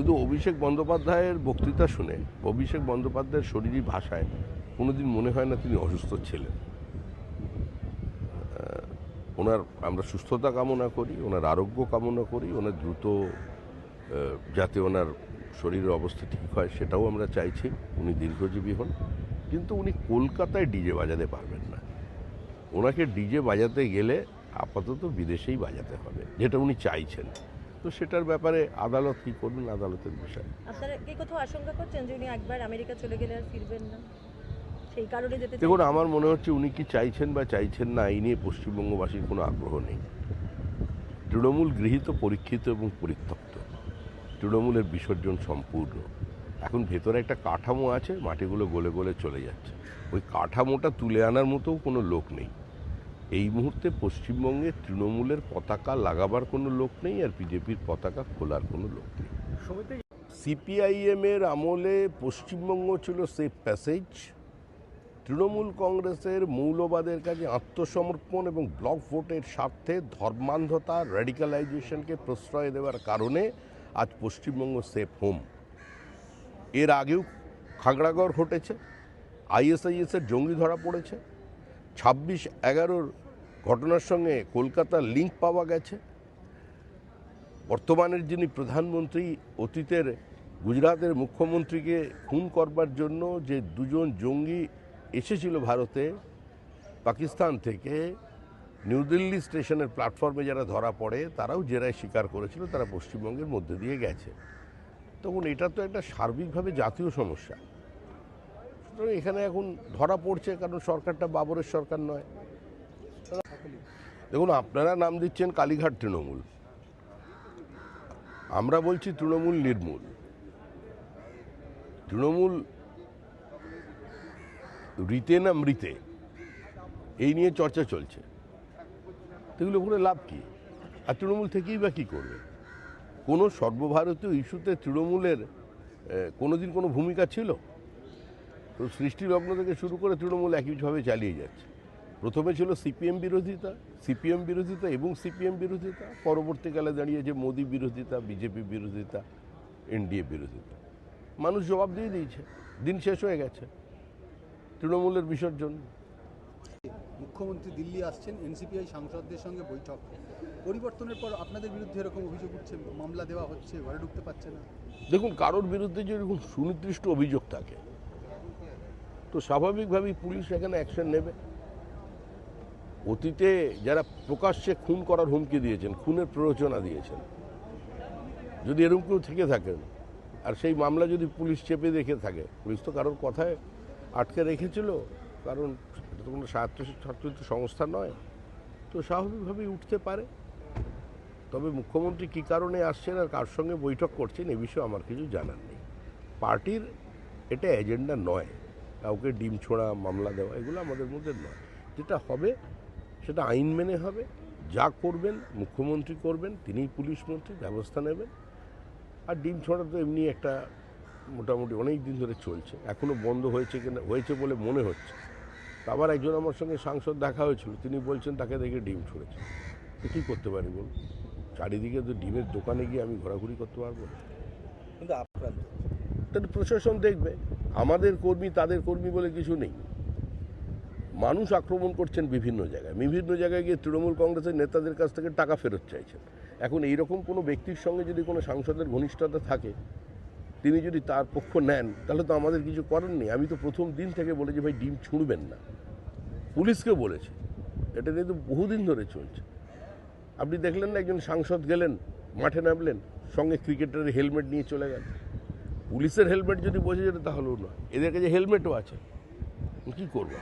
শুধু অভিষেক বন্দ্যোপাধ্যায়ের বক্তৃতা শুনে অভিষেক বন্দ্যোপাধ্যায়ের শরীরী ভাষায় কোনোদিন মনে হয় না তিনি অসুস্থ ছিলেন। ওনার আমরা সুস্থতা কামনা করি, ওনার আরোগ্য কামনা করি, ওনার দ্রুত যাতে ওনার শরীরের অবস্থা ঠিক হয় সেটাও আমরা চাইছি, উনি দীর্ঘজীবী হন। কিন্তু উনি কলকাতায় ডিজে বাজাতে পারবেন না। ওনাকে ডিজে বাজাতে গেলে আপাতত বিদেশেই বাজাতে হবে, যেটা উনি চাইছেন। তো সেটার ব্যাপারে আদালত কী করবেন, আদালতের বিষয়। আপনারা কি কোথাও আশঙ্কা করছেন যে উনি একবার আমেরিকা চলে গেলে আর ফিরবেন না, সেই কারণে যেতে দেখুন, আমার মনে হচ্ছে উনি কি চাইছেন বা চাইছেন না এই নিয়ে পশ্চিমবঙ্গবাসীর কোনো আগ্রহ নেই। তৃণমূল গৃহীত, পরীক্ষিত এবং পরিত্যক্ত। তৃণমূলের বিসর্জন সম্পূর্ণ। এখন ভেতরে একটা কাঠামো আছে, মাটিগুলো গলে গলে চলে যাচ্ছে। ওই কাঠামোটা তুলে আনার মতো কোনো লোক নেই এই মুহূর্তে পশ্চিমবঙ্গে। তৃণমূলের পতাকা লাগাবার কোনো লোক নেই, আর বিজেপির পতাকা খোলার কোনো লোক নেই। সিপিআইএমের আমলে পশ্চিমবঙ্গ ছিল সেফ প্যাসেজ। তৃণমূল কংগ্রেসের মৌলবাদের কাছে আত্মসমর্পণ এবং ব্লক ভোটের স্বার্থে ধর্মান্ধতা, র্যাডিক্যালাইজেশনকে প্রশ্রয় দেওয়ার কারণে আজ পশ্চিমবঙ্গ সেফ হোম। এর আগেও খাগড়াগড় ঘটেছে, আইএসআইএসের জঙ্গি ধরা পড়েছে, 26/11 ঘটনার সঙ্গে কলকাতার লিঙ্ক পাওয়া গেছে। বর্তমানের যিনি প্রধানমন্ত্রী, অতীতের গুজরাটের মুখ্যমন্ত্রীকে খুন করবার জন্য যে দুজন জঙ্গি এসেছিল ভারতে পাকিস্তান থেকে, নিউ দিল্লি স্টেশনের প্ল্যাটফর্মে যারা ধরা পড়ে তারাও জেরায় স্বীকার করেছিল তারা পশ্চিমবঙ্গের মধ্যে দিয়ে গেছে। তখন এটা তো একটা সার্বিকভাবে জাতীয় সমস্যা। সুতরাং এখানে এখন ধরা পড়ছে কারণ সরকারটা বাবরের সরকার নয়। দেখুন, আপনারা নাম দিচ্ছেন কালীঘাট তৃণমূল, আমরা বলছি তৃণমূল নির্মূল। তৃণমূল রীতে না মৃতে এই নিয়ে চর্চা চলছে। এগুলো করে লাভ কি? আর তৃণমূল থেকেই বা কী করবে? কোনো সর্বভারতীয় ইস্যুতে তৃণমূলের কোনোদিন কোনো ভূমিকা ছিল? তো সৃষ্টিলগ্ন থেকে শুরু করে তৃণমূল একইভাবে চালিয়ে যাচ্ছে। প্রথমে ছিল সিপিএম বিরোধিতা এবং সিপিএম বিরোধিতা, পরবর্তীকালে দাঁড়িয়েছে মোদি বিরোধিতা, বিজেপি বিরোধিতা, এনডিএ বিরোধিতা। মানুষ জবাব দিয়ে দিয়েছে, দিন শেষ হয়ে গেছে, তৃণমূলের বিসর্জন। মুখ্যমন্ত্রী দিল্লি আসছেন, এনসিপিআই সাংসদদের সঙ্গে বৈঠক। পরিবর্তনের পর আপনাদের বিরুদ্ধে এরকম অভিযোগ উঠছে, মামলা দেওয়া হচ্ছে, ঘরে ঢুকতে পারছে না। দেখুন, কারোর বিরুদ্ধে যদি এরকম সুনির্দিষ্ট অভিযোগ থাকে তো স্বাভাবিকভাবেই পুলিশ এখানে অ্যাকশন নেবে। অতীতে যারা প্রকাশ্যে খুন করার হুমকি দিয়েছেন, খুনের প্ররোচনা দিয়েছেন, যদি এরকম কেউ থেকে থাকেন আর সেই মামলা যদি পুলিশ চেপে দেখে থাকে, পুলিশ তো কারোর কথায় আটকে রেখেছিল, কারণ এটা তো কোনো স্বায়ত্তশাসিত সংস্থা নয়, তো স্বাভাবিকভাবেই উঠতে পারে। তবে মুখ্যমন্ত্রী কী কারণে আসছেন আর কার সঙ্গে বৈঠক করছেন এ বিষয়ে আমার কিছু জানার নেই। পার্টির এটা এজেন্ডা নয় কাউকে ডিম ছোঁড়া, মামলা দেওয়া, এগুলো আমাদের মধ্যে নয়। যেটা হবে সেটা আইন মেনে হবে। যা করবেন মুখ্যমন্ত্রী করবেন, তিনিই পুলিশ মন্ত্রী, ব্যবস্থা নেবেন। আর ডিম ছোঁড়া তো এমনি একটা মোটামুটি অনেক দিন ধরে চলছে, এখনও বন্ধ হয়েছে কিনা, হয়েছে বলে মনে হচ্ছে। আবার একজন আমার সঙ্গে সাংসদ দেখা হয়েছিল, তিনি বলছেন তাকে দেখে ডিম ছুঁড়েছে। তো কী করতে পারি বলুন? চারিদিকে তো ডিমের দোকানে গিয়ে আমি ঘোরাঘুরি করতে পারবো না। কিন্তু আপনার তাহলে প্রশাসন দেখবে। আমাদের কর্মী তাদের কর্মী বলে কিছু নেই। মানুষ আক্রমণ করছেন বিভিন্ন জায়গায় গিয়ে তৃণমূল কংগ্রেসের নেতাদের কাছ থেকে টাকা ফেরত চাইছেন। এখন এইরকম কোনো ব্যক্তির সঙ্গে যদি কোনো সাংসদের ঘনিষ্ঠতা থাকে, তিনি যদি তার পক্ষ নেন, তাহলে তো আমাদের কিছু করার নেই। আমি তো প্রথম দিন থেকে বলেছি ভাই ডিম ছুঁড়বেন না, পুলিশকে বলেছি। এটা নিয়ে তো বহুদিন ধরে চলছে। আপনি দেখলেন না, একজন সাংসদ গেলেন, মাঠে নামলেন, সঙ্গে ক্রিকেটারের হেলমেট নিয়ে চলে গেল। পুলিশের হেলমেট যদি বোঝা যেত তাহলেও নয়, এদের কাছে হেলমেটও আছে, কী করবো?